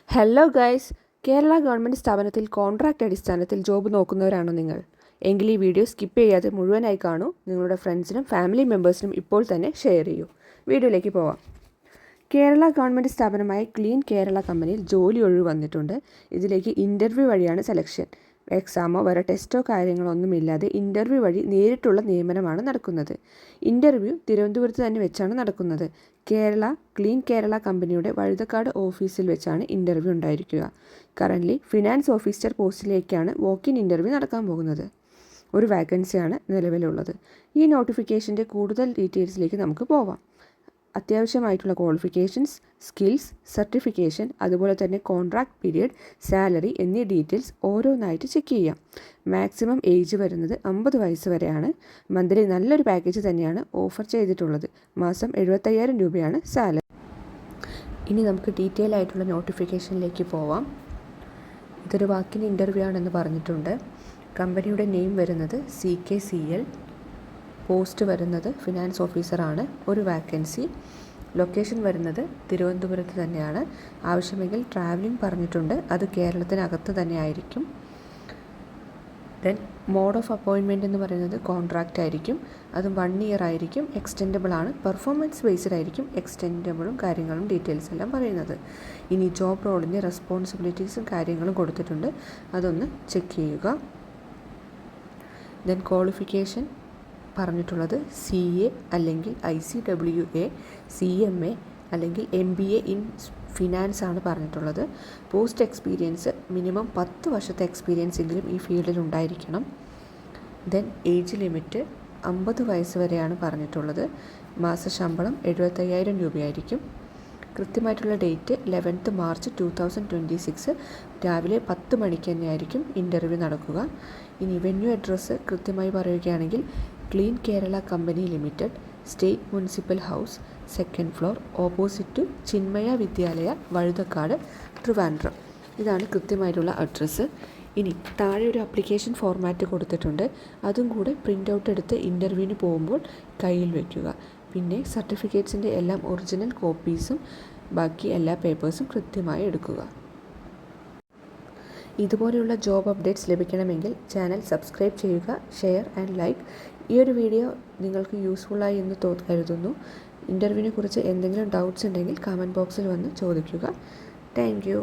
Hello guys, Kerala government സ്ഥാപനത്തിൽ contract അടിസ്ഥാനത്തിൽ job നോക്കുന്നവരാണോ നിങ്ങൾ? എങ്കിൽ ഈ വീഡിയോ സ്കിപ്പ് ചെയ്യാതെ മുഴുവനായി കാണൂ. നിങ്ങളുടെ ഫ്രണ്ട്സിനും ഫാമിലി മെമ്പേഴ്സിനും ഇപ്പോൾ തന്നെ ഷെയർ ചെയ്യൂ. വീഡിയോയിലേക്ക് പോവാം. കേരള ഗവൺമെൻറ് സ്ഥാപനമായ ക്ലീൻ കേരള കമ്പനിയിൽ ജോലി ഒഴിവ് വന്നിട്ടുണ്ട്. ഇതിലേക്ക് ഇൻ്റർവ്യൂ വഴിയാണ് സെലക്ഷൻ. എക്സാമോ വേറെ ടെസ്റ്റോ കാര്യങ്ങളൊന്നുമില്ലാതെ ഇൻ്റർവ്യൂ വഴി നേരിട്ടുള്ള നിയമനമാണ് നടക്കുന്നത്. ഇൻ്റർവ്യൂ തിരുവനന്തപുരത്ത് തന്നെ വെച്ചാണ് നടക്കുന്നത്. ക്ലീൻ കേരള കമ്പനിയുടെ വഴുതക്കാട് ഓഫീസിൽ വെച്ചാണ് ഇൻ്റർവ്യൂ ഉണ്ടായിരിക്കുക. കറൻ്റ്ലി ഫിനാൻസ് ഓഫീസർ പോസ്റ്റിലേക്കാണ് വോക്ക് ഇൻ ഇൻ്റർവ്യൂ നടക്കാൻ പോകുന്നത്. ഒരു വാക്കൻസിയാണ് നിലവിലുള്ളത്. ഈ നോട്ടിഫിക്കേഷൻ്റെ കൂടുതൽ ഡീറ്റെയിൽസിലേക്ക് നമുക്ക് പോവാം. അത്യാവശ്യമായിട്ടുള്ള ക്വാളിഫിക്കേഷൻസ്, സ്കിൽസ്, സർട്ടിഫിക്കേഷൻ, അതുപോലെ തന്നെ കോൺട്രാക്ട് പീരിയഡ്, സാലറി എന്നീ ഡീറ്റെയിൽസ് ഓരോന്നായിട്ട് ചെക്ക് ചെയ്യാം. മാക്സിമം ഏജ് വരുന്നത് 50 വയസ്സ് വരെയാണ്. മന്ത്ലി നല്ലൊരു പാക്കേജ് തന്നെയാണ് ഓഫർ ചെയ്തിട്ടുള്ളത്. മാസം 75,000 രൂപയാണ് സാലറി. ഇനി നമുക്ക് ഡീറ്റെയിൽ ആയിട്ടുള്ള നോട്ടിഫിക്കേഷനിലേക്ക് പോവാം. ഇതൊരു വാക്കിൻ ഇൻ്റർവ്യൂ ആണെന്ന് പറഞ്ഞിട്ടുണ്ട്. കമ്പനിയുടെ നെയിം വരുന്നത് CKCL. പോസ്റ്റ് വരുന്നത് ഫിനാൻസ് ഓഫീസറാണ്. ഒരു വാക്കൻസി. ലൊക്കേഷൻ വരുന്നത് തിരുവനന്തപുരത്ത് തന്നെയാണ്. ആവശ്യമെങ്കിൽ ട്രാവലിംഗ് പറഞ്ഞിട്ടുണ്ട്. അത് കേരളത്തിനകത്ത് തന്നെ ആയിരിക്കും. ദെൻ മോഡ് ഓഫ് അപ്പോയിൻമെൻറ്റ് എന്ന് പറയുന്നത് കോൺട്രാക്റ്റ് ആയിരിക്കും. അതും 1 ഇയർ ആയിരിക്കും. എക്സ്റ്റെൻഡബിൾ ആണ്. പെർഫോമൻസ് ബേസ്ഡ് ആയിരിക്കും എക്സ്റ്റെൻഡബിളും കാര്യങ്ങളും ഡീറ്റെയിൽസ് എല്ലാം പറയുന്നത്. ഇനി ജോബ് റോളിൻ്റെ റെസ്പോൺസിബിലിറ്റീസും കാര്യങ്ങളും കൊടുത്തിട്ടുണ്ട്. അതൊന്ന് ചെക്ക് ചെയ്യുക. ദെൻ ക്വാളിഫിക്കേഷൻ പറഞ്ഞിട്ടുള്ളത് CA അല്ലെങ്കിൽ ICWA, CMA അല്ലെങ്കിൽ MBA ഇൻ ഫിനാൻസ് ആണ് പറഞ്ഞിട്ടുള്ളത്. പോസ്റ്റ് എക്സ്പീരിയൻസ് മിനിമം 10 വർഷത്തെ എക്സ്പീരിയൻസ് എങ്കിലും ഈ ഫീൽഡിൽ ഉണ്ടായിരിക്കണം. ദെൻ ഏജ് ലിമിറ്റ് 50 വയസ്സ് വരെയാണ് പറഞ്ഞിട്ടുള്ളത്. മാസശമ്പളം 75,000 രൂപയായിരിക്കും. കൃത്യമായിട്ടുള്ള ഡേറ്റ് 11th March 2026 രാവിലെ 10 മണിക്ക് തന്നെയായിരിക്കും ഇൻ്റർവ്യൂ നടക്കുക. ഇനി വെന്യൂ അഡ്രസ്സ് കൃത്യമായി പറയുകയാണെങ്കിൽ clean Kerala company limited, state municipal house, 2nd floor, opposite to Chinmaya Vidyalaya, Vazhuthacaud, Trivandrum. ഇതാണ് കൃത്യമായിട്ടുള്ള അഡ്രസ്സ്. ഇനി താഴെ ഒരു ആപ്ലിക്കേഷൻ ഫോർമാറ്റ് കൊടുത്തിട്ടുണ്ട്. അതും കൂടെ പ്രിൻ്റ് ഔട്ട് എടുത്ത് ഇൻ്റർവ്യൂവിന് പോകുമ്പോൾ കയ്യിൽ വയ്ക്കുക. പിന്നെ സർട്ടിഫിക്കറ്റ്സിൻ്റെ എല്ലാം ഒറിജിനൽ കോപ്പീസും ബാക്കി എല്ലാ പേപ്പേഴ്സും കൃത്യമായി എടുക്കുക. ഇതുപോലെയുള്ള ജോബ് അപ്ഡേറ്റ്സ് ലഭിക്കണമെങ്കിൽ ചാനൽ സബ്സ്ക്രൈബ് ചെയ്യുക, ഷെയർ ആൻഡ് ലൈക്ക്. ഈ ഒരു വീഡിയോ നിങ്ങൾക്ക് യൂസ്ഫുള്ളായി എന്ന് കരുതുന്നു. ഇൻ്റർവ്യൂവിനെ കുറിച്ച് എന്തെങ്കിലും ഡൗട്ട്സ് ഉണ്ടെങ്കിൽ കമൻറ്റ് ബോക്സിൽ വന്ന് ചോദിക്കുക. Thank you.